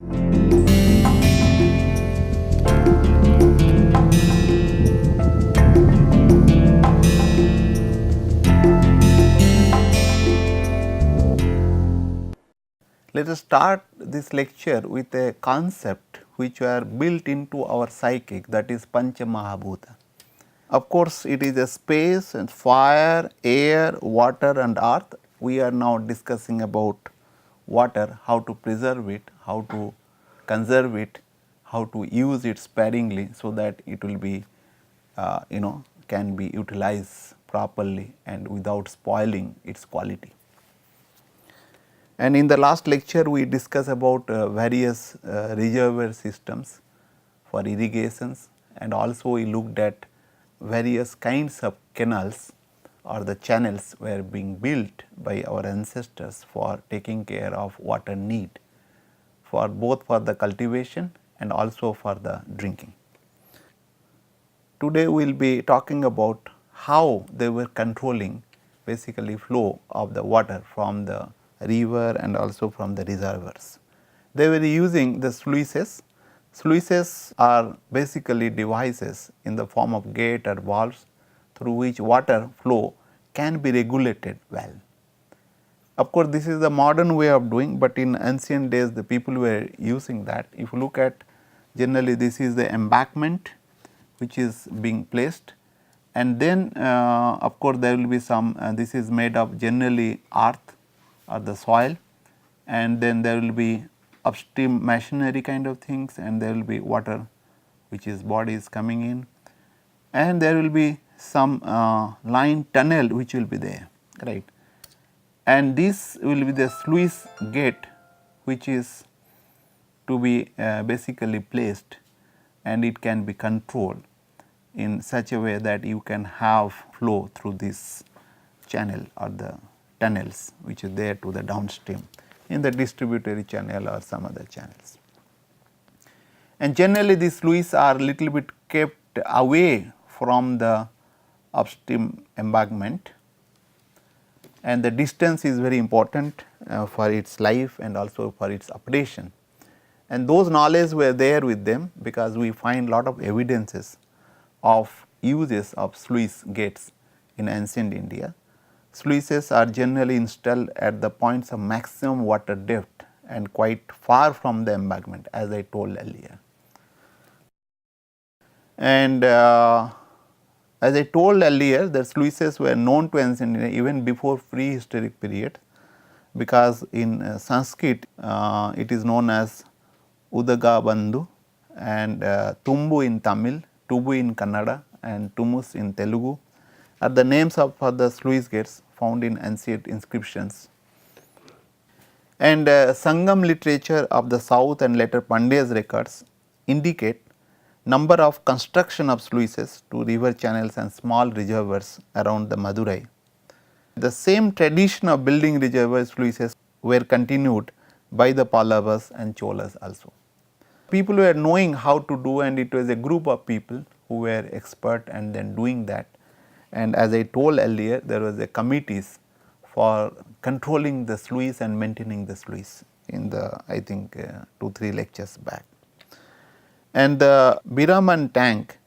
Let us start this lecture with a concept which were built into our psychic, that is Pancha Mahabhuta. Of course, it is a space and fire, air, water and earth. We are now discussing about water, how to preserve it, how to conserve it, how to use it sparingly so that it will be can be utilized properly and without spoiling its quality. And in the last lecture we discussed about various reservoir systems for irrigations, and also we looked at various kinds of canals or the channels were being built by our ancestors for taking care of water need for both for the cultivation and also for the drinking. Today we will be talking about how they were controlling basically flow of the water from the river and also from the reservoirs. They were using the sluices. Sluices are basically devices in the form of gate or valves through which water flow can be regulated well. Of course, this is the modern way of doing, but in ancient days the people were using that. If you look at, generally this is the embankment which is being placed, and then of course there will be some this is made of generally earth or the soil, and then there will be upstream machinery kind of things, and there will be water which is bodies coming in, and there will be some line tunnel which will be there, right. And this will be the sluice gate which is to be basically placed, and it can be controlled in such a way that you can have flow through this channel or the tunnels which is there to the downstream in the distributary channel or some other channels. And generally these sluices are little bit kept away from the upstream embankment, and the distance is very important for its life and also for its operation. And those knowledge were there with them, because we find lot of evidences of uses of sluice gates in ancient India. Sluices are generally installed at the points of maximum water depth and quite far from the embankment, as I told earlier. And as I told earlier, the sluices were known to ancient India even before prehistoric period, because in Sanskrit it is known as Udaga Bandhu, and Tumbu in Tamil, Tubu in Kannada and Tumus in Telugu are the names of the sluice gates found in ancient inscriptions. And Sangam literature of the south and later Pandya's records indicate number of construction of sluices to river channels and small reservoirs around the Madurai. The same tradition of building reservoir sluices were continued by the Pallavas and Cholas also. People were knowing how to do, and it was a group of people who were expert and then doing that. And as I told earlier, there was a committees for controlling the sluice and maintaining the sluice in the I think 2-3 lectures back. And the Biraman tank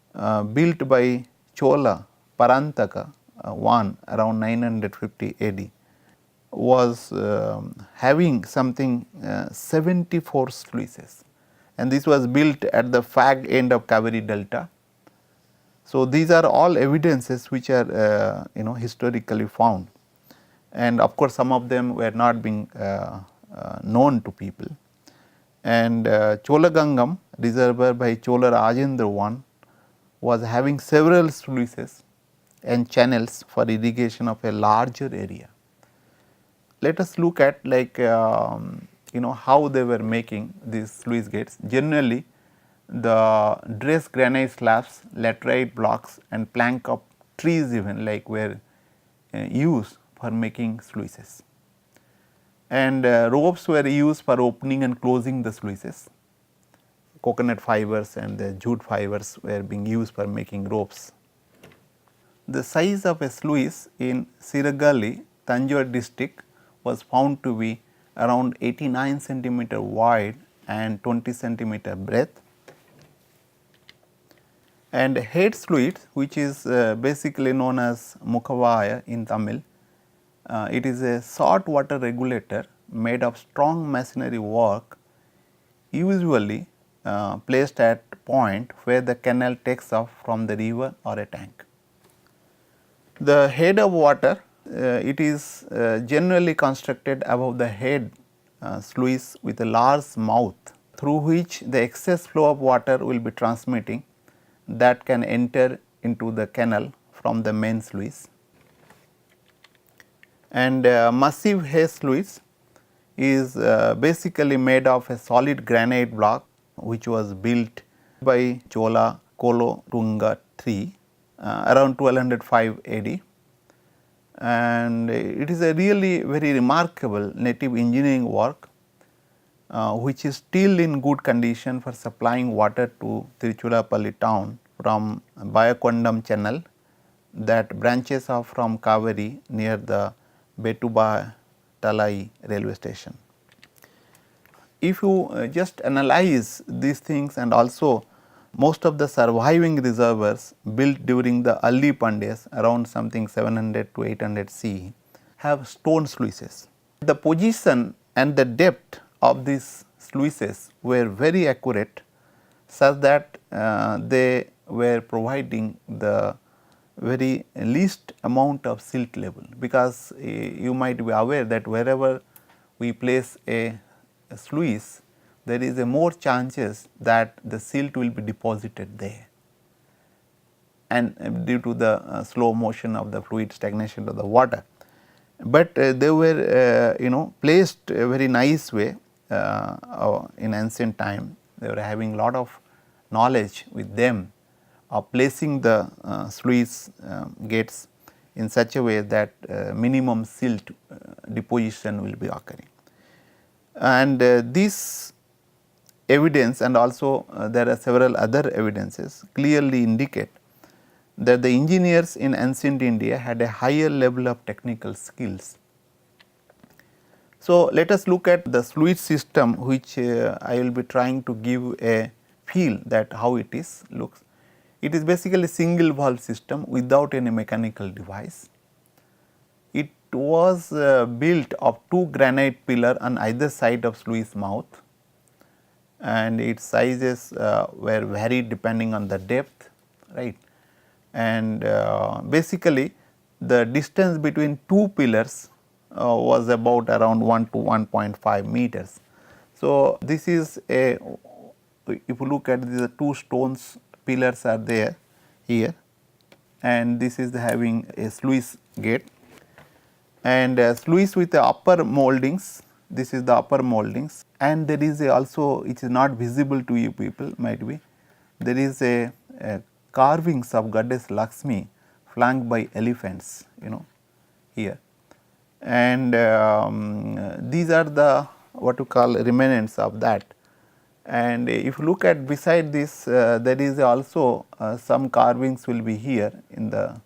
built by Chola Parantaka I around 950 AD was having something 74 sluices, and this was built at the fag end of Kaveri Delta. So, these are all evidences which are historically found, and of course, some of them were not being known to people. And Cholagangam reservoir by Chola Rajendra I was having several sluices and channels for irrigation of a larger area. Let us look at how they were making these sluice gates. Generally, the dressed granite slabs, laterite blocks and plank of trees even were used for making sluices, and ropes were used for opening and closing the sluices. Coconut fibers and the jute fibers were being used for making ropes. The size of a sluice in Siragali, Tanjore district was found to be around 89 centimeter wide and 20 centimeter breadth. And head sluice, which is basically known as mukhavaya in Tamil, it is a salt water regulator made of strong masonry work, usually placed at point where the canal takes off from the river or a tank. The head of water, it is generally constructed above the head sluice with a large mouth through which the excess flow of water will be transmitting that can enter into the canal from the main sluice. And massive head sluice is basically made of a solid granite block which was built by Chola Kolotunga III around 1205 AD, and it is a really very remarkable native engineering work which is still in good condition for supplying water to Tiruchirappalli town from Bayakondam channel that branches off from Kaveri near the Betuba Talai railway station. If you just analyze these things, and also most of the surviving reservoirs built during the early Pandyas around something 700 to 800 CE have stone sluices. The position and the depth of these sluices were very accurate, such that they were providing the very least amount of silt level, because you might be aware that wherever we place a sluice, there is a more chances that the silt will be deposited there, and due to the slow motion of the fluid stagnation of the water. But they were placed a very nice way in ancient time. They were having lot of knowledge with them of placing the sluice gates in such a way that minimum silt deposition will be occurring. And this evidence, and also there are several other evidences, clearly indicate that the engineers in ancient India had a higher level of technical skills. So, let us look at the sluice system, which I will be trying to give a feel that how it is looks. It is basically a single valve system without any mechanical device. It was built of two granite pillars on either side of sluice mouth, and its sizes were varied depending on the depth, right. And basically the distance between two pillars was about around 1 to 1.5 meters. So, this is a, if you look at the two stones pillars are there here, and this is having a sluice gate, and sluice with the upper moldings. This is the upper moldings, and there is also, it is not visible to you people, might be, there is a carvings of goddess Lakshmi flanked by elephants, here, and these are the what you call remnants of that. And if you look at beside this, there is also some carvings will be here in the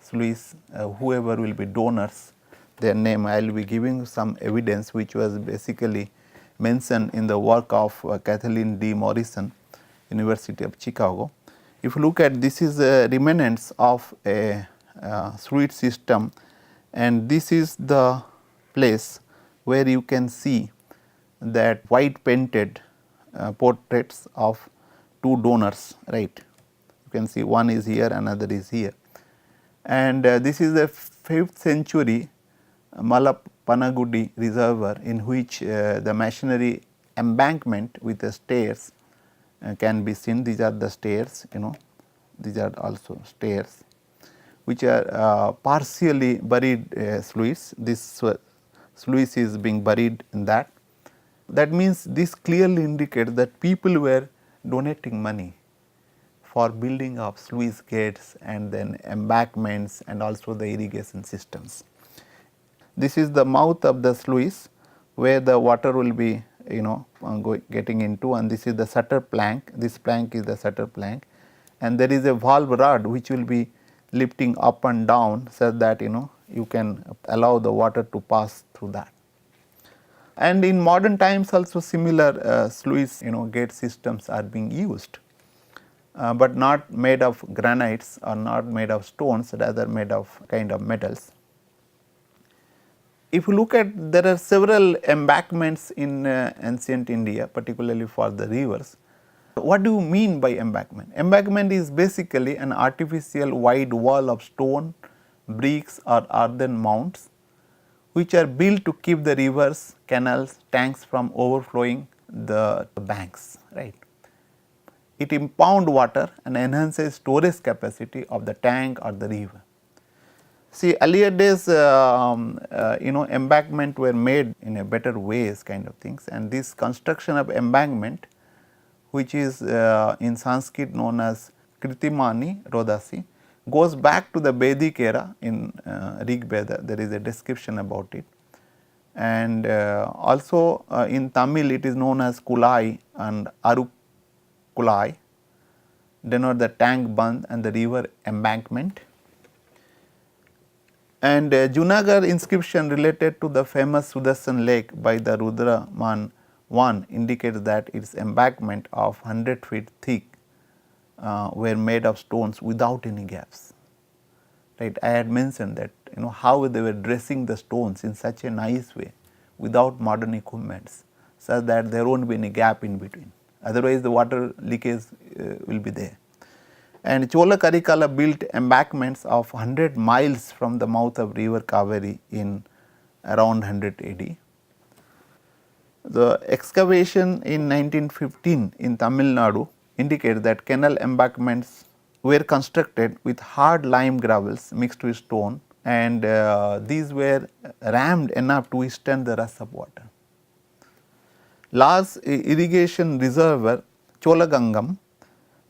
sluice, whoever will be donors, their name. I will be giving some evidence which was basically mentioned in the work of Kathleen D. Morrison, University of Chicago. If you look at, this is remnants of a sluice system, and this is the place where you can see that white painted portraits of two donors, right. You can see one is here, another is here, and this is a 5th century Malapanagudi reservoir, in which the masonry embankment with the stairs can be seen. These are the stairs, these are also stairs which are partially buried sluice. This sluice is being buried in that. That means this clearly indicates that people were donating money for building of sluice gates and then embankments and also the irrigation systems. This is the mouth of the sluice where the water will be getting into, and this is the shutter plank. This plank is the shutter plank, and there is a valve rod which will be lifting up and down so that you can allow the water to pass through that. And in modern times also similar sluice gate systems are being used, but not made of granites or not made of stones, rather made of kind of metals. If you look at, there are several embankments in ancient India, particularly for the rivers. What do you mean by embankment? Embankment is basically an artificial wide wall of stone, bricks or earthen mounds, which are built to keep the rivers, canals, tanks from overflowing the banks, right. It impound water and enhances storage capacity of the tank or the river. See, earlier days embankment were made in a better ways kind of things, and this construction of embankment, which is in Sanskrit known as Kritimani Rodasi, goes back to the Vedic era. In Rig Veda there is a description about it, and also in Tamil it is known as Kulai and Arukulai, denote the tank bund and the river embankment. And Junagadh inscription related to the famous Sudarshan lake by the Rudraman I indicates that its embankment of 100 feet thick were made of stones without any gaps. Right, I had mentioned that how they were dressing the stones in such a nice way without modern equipments, so that there won't be any gap in between. Otherwise, the water leakage will be there. And Chola Karikala built embankments of 100 miles from the mouth of river Kaveri in around 100 AD. The excavation in 1915 in Tamil Nadu indicates that canal embankments were constructed with hard lime gravels mixed with stone, and these were rammed enough to withstand the rush of water. Large irrigation reservoir Cholagangam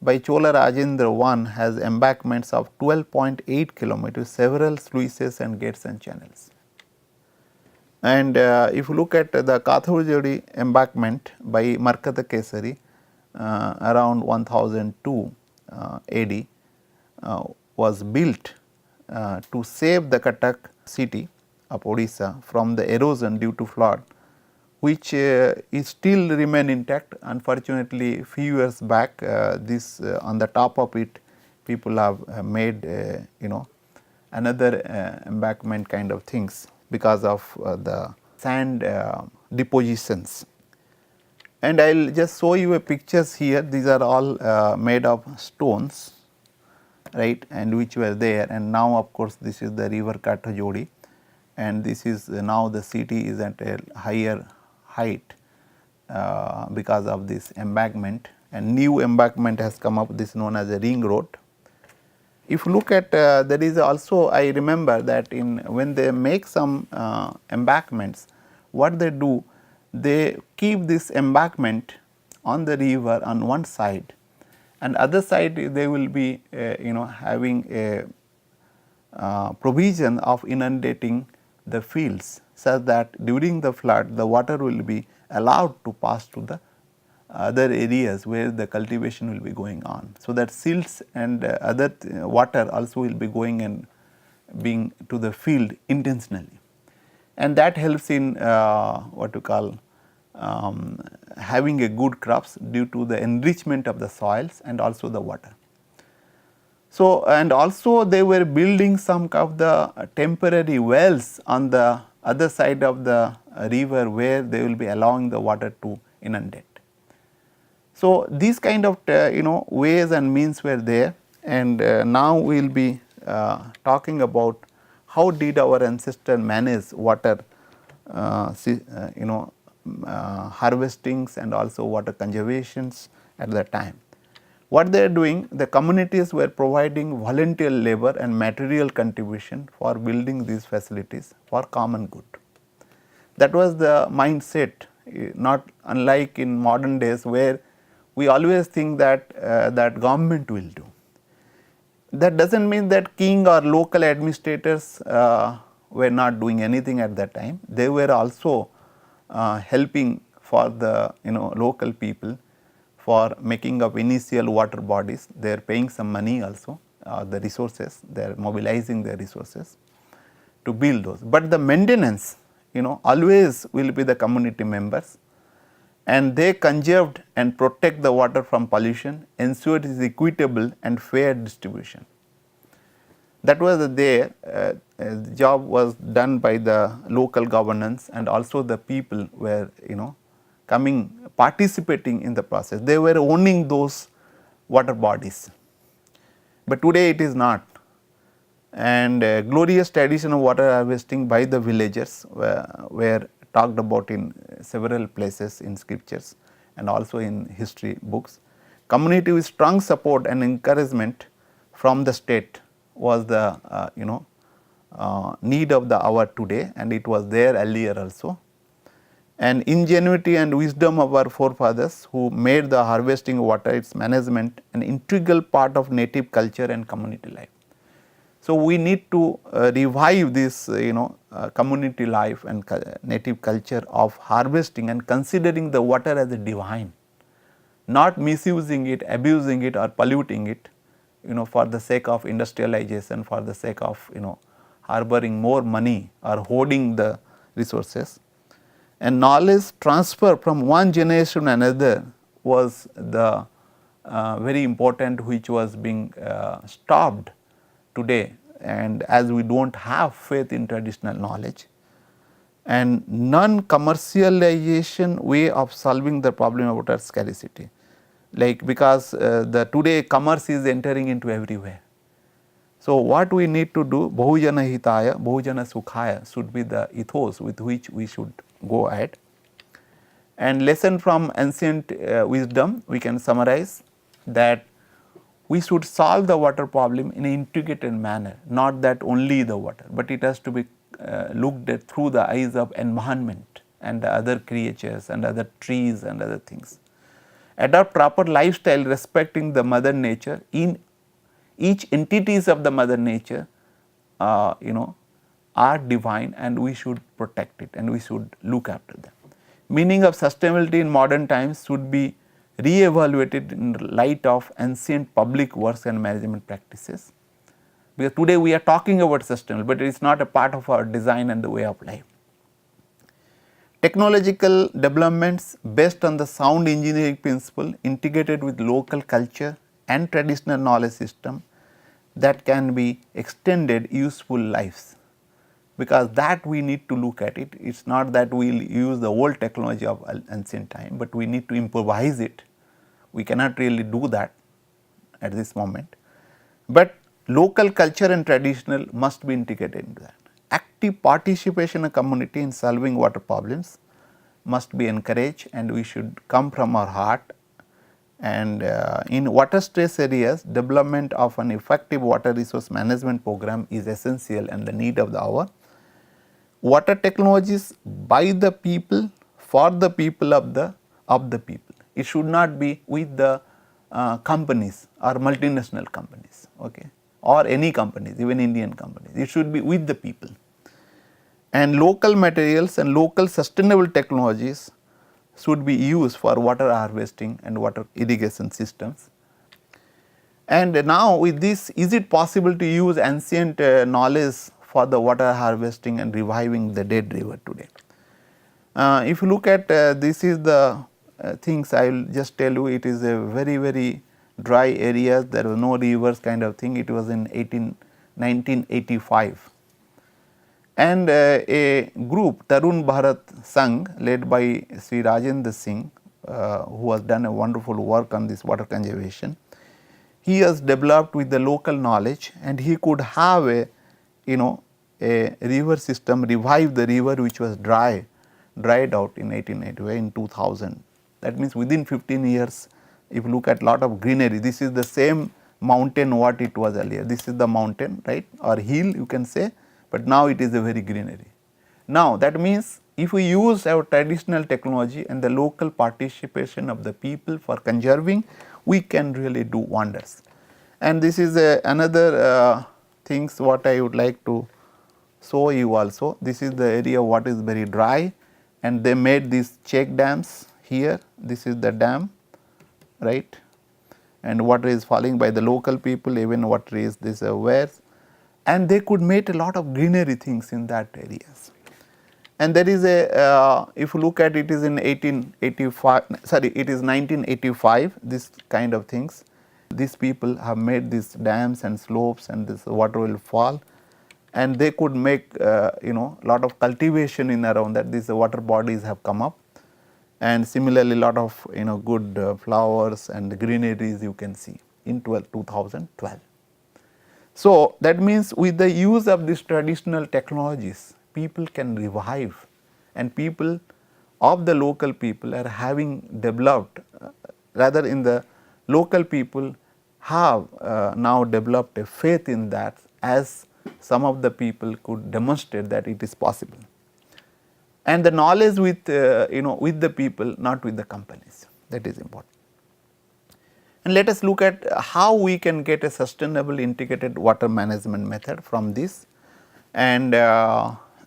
by Chola Rajendra I has embankments of 12.8 kilometers, several sluices and gates and channels. And if you look at the Kathurjodi embankment by Markata Kesari around 1002 AD was built to save the Cuttack city of Odisha from the erosion due to flood, which is still remain intact. Unfortunately, few years back this on the top of it people have made another embankment kind of things because of the sand depositions. And I will just show you a pictures here. These are all made of stones, right, and which were there, and now of course this is the river Kathajodi, and this is now the city is at a higher height because of this embankment, and new embankment has come up, this is known as a ring road. If you look at there is also, I remember that in when they make some embankments, what they do, they keep this embankment on the river on one side, and other side they will be having a provision of inundating the fields, such that during the flood the water will be allowed to pass to the other areas where the cultivation will be going on. So, that silts and other water also will be going and being to the field intentionally, and that helps in what you call having a good crops due to the enrichment of the soils and also the water. So, and also they were building some of the temporary wells on the other side of the river where they will be allowing the water to inundate. So, these kind of ways and means were there, and now we will be talking about how did our ancestors manage water harvestings and also water conservations at that time. What they are doing, the communities were providing volunteer labor and material contribution for building these facilities for common good. That was the mindset, not unlike in modern days where we always think that that government will do. That does not mean that king or local administrators were not doing anything at that time. They were also helping for the local people for making of initial water bodies. They are paying some money also, the resources, they are mobilizing their resources to build those. But the maintenance always will be the community members, and they conserved and protect the water from pollution, ensured its equitable and fair distribution. That was there, the job was done by the local governance, and also the people were coming, participating in the process. They were owning those water bodies, but today it is not. And glorious tradition of water harvesting by the villagers were talked about in several places in scriptures and also in history books. Community with strong support and encouragement from the state was the need of the hour today, and it was there earlier also. And ingenuity and wisdom of our forefathers who made the harvesting water, its management, an integral part of native culture and community life. So, we need to revive this community life and native culture of harvesting and considering the water as a divine, not misusing it, abusing it or polluting it for the sake of industrialization, for the sake of harboring more money or hoarding the resources. And knowledge transfer from one generation to another was the very important, which was being stopped today, and as we do not have faith in traditional knowledge, and non-commercialization way of solving the problem of water scarcity, like because the today commerce is entering into everywhere. So, what we need to do, Bahujana Hitaya, Bahujana Sukhaya should be the ethos with which we should go ahead. And lesson from ancient wisdom, we can summarize that we should solve the water problem in an integrated manner, not that only the water, but it has to be looked at through the eyes of environment and the other creatures and other trees and other things. Adopt proper lifestyle respecting the mother nature. In each entities of the mother nature are divine, and we should protect it and we should look after them. Meaning of sustainability in modern times should be re-evaluated in light of ancient public works and management practices, because today we are talking about sustainability, but it is not a part of our design and the way of life. Technological developments based on the sound engineering principle integrated with local culture and traditional knowledge system that can be extended useful lives, because that we need to look at it. It is not that we will use the old technology of ancient time, but we need to improvise it. We cannot really do that at this moment, but local culture and traditional must be integrated into that. Active participation of community in solving water problems must be encouraged, and we should come from our heart. And in water stress areas, development of an effective water resource management program is essential and the need of the hour. Water technologies by the people, for the people of the people. It should not be with the companies or multinational companies, okay, or any companies, even Indian companies. It should be with the people. And local materials and local sustainable technologies should be used for water harvesting and water irrigation systems. And now with this, is it possible to use ancient knowledge for the water harvesting and reviving the dead river today? If you look at this is the things, I will just tell you, it is a very dry areas, there were no rivers kind of thing. It was in 1985. And a group, Tarun Bharat Sangh, led by Sri Rajendra Singh, who has done a wonderful work on this water conservation. He has developed with the local knowledge, and he could have a river system, revive the river which was dried out in 1885, in 2000. That means within 15 years, if you look at lot of greenery, this is the same mountain what it was earlier. This is the mountain, right, or hill you can say, but now it is a very greenery. Now that means if we use our traditional technology and the local participation of the people for conserving, we can really do wonders. And this is another things what I would like to show you also. This is the area what is very dry, and they made these check dams here. This is the dam, right, and water is falling by the local people, even water is this wells, and they could make a lot of greenery things in that areas. And there is a, if you look at it, is in 1885, sorry, it is 1985, this kind of things. These people have made these dams and slopes, and this water will fall, and they could make lot of cultivation in around that. These water bodies have come up, and similarly lot of good flowers and greeneries you can see in 2012. So that means with the use of these traditional technologies, people can revive, and people of the local people are having developed, rather in the local people have now developed a faith in that, as some of the people could demonstrate that it is possible. And the knowledge with with the people, not with the companies, that is important. And let us look at how we can get a sustainable integrated water management method from this. And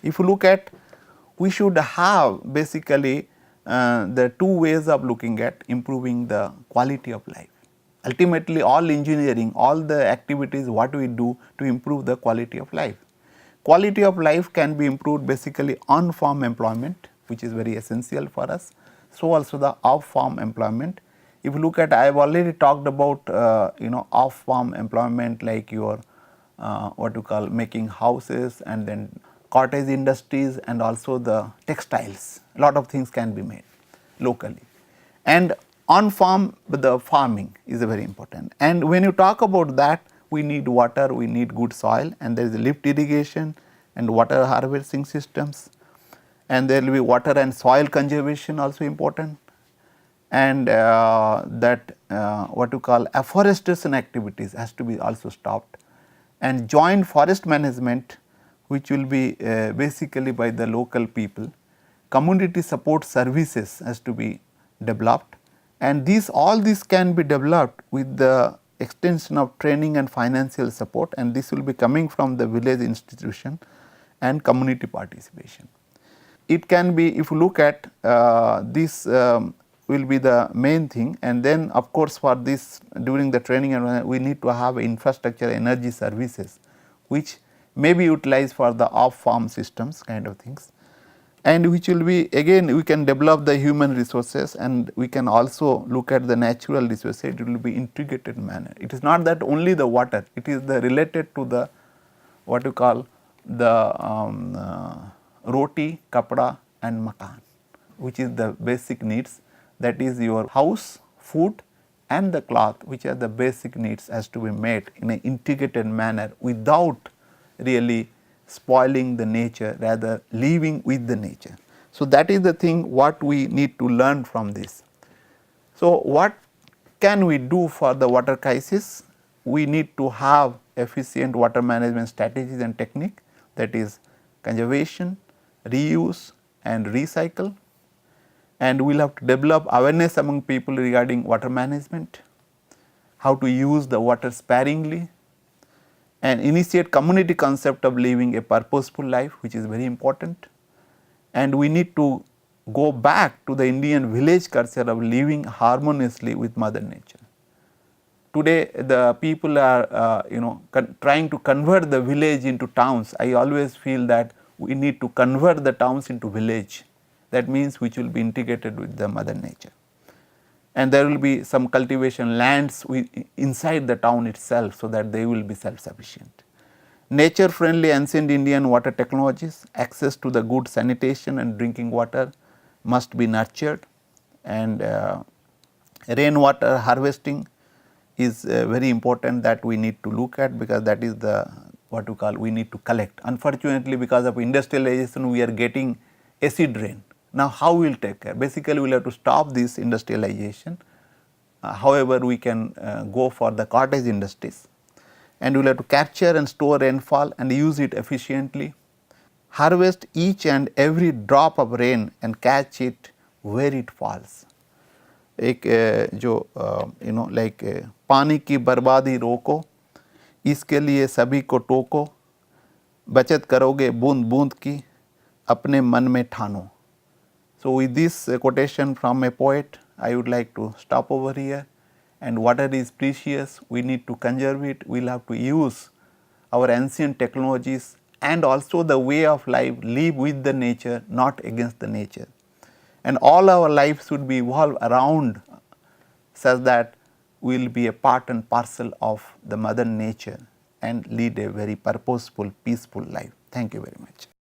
if you look at, we should have basically the two ways of looking at improving the quality of life. Ultimately, all engineering, all the activities what we do to improve the quality of life. Quality of life can be improved basically on farm employment, which is very essential for us. So also the off farm employment. If you look at, I have already talked about off farm employment, like your what you call making houses, and then cottage industries, and also the textiles. A lot of things can be made locally. And on farm, the farming is very important. And when you talk about that, we need water, we need good soil, and there is lift irrigation and water harvesting systems, and there will be water and soil conservation also important. And that what you call afforestation activities has to be also stopped, and joint forest management, which will be basically by the local people. Community support services has to be developed, and all this can be developed with the extension of training and financial support, and this will be coming from the village institution and community participation. It can be, if you look at this will be the main thing, and then of course for this, during the training we need to have infrastructure energy services, which may be utilized for the off farm systems kind of things, and which will be, again we can develop the human resources, and we can also look at the natural resources. It will be integrated manner. It is not that only the water, it is the related to the what you call the roti, kapda and makan, which is the basic needs, that is your house, food and the cloth, which are the basic needs, has to be met in an integrated manner without really spoiling the nature, rather living with the nature. So that is the thing what we need to learn from this. So what can we do for the water crisis? We need to have efficient water management strategies and technique, that is conservation, reuse and recycle, and we will have to develop awareness among people regarding water management, how to use the water sparingly, and initiate community concept of living a purposeful life, which is very important. And we need to go back to the Indian village culture of living harmoniously with mother nature. Today the people are trying to convert the village into towns. I always feel that we need to convert the towns into village. That means which will be integrated with the mother nature, and there will be some cultivation lands inside the town itself, so that they will be self sufficient. Nature friendly ancient Indian water technologies, access to the good sanitation and drinking water must be nurtured, and rainwater harvesting is very important, that we need to look at, because that is the what you call we need to collect. Unfortunately, because of industrialization we are getting acid rain. Now how we will take care? Basically we will have to stop this industrialization. However, we can go for the cottage industries, and we will have to capture and store rainfall and use it efficiently. Harvest each and every drop of rain and catch it where it falls. एक जो like पानी की बर्बादी रोको, इसके लिए सभी को टोको, बचत करोगे बूंद बूंद की, अपने मन में ठानो. So with this quotation from a poet, I would like to stop over here. And water is precious, we need to conserve it, we will have to use our ancient technologies and also the way of life, live with the nature, not against the nature. And all our life should be evolved around such that we will be a part and parcel of the mother nature and lead a very purposeful, peaceful life. Thank you very much.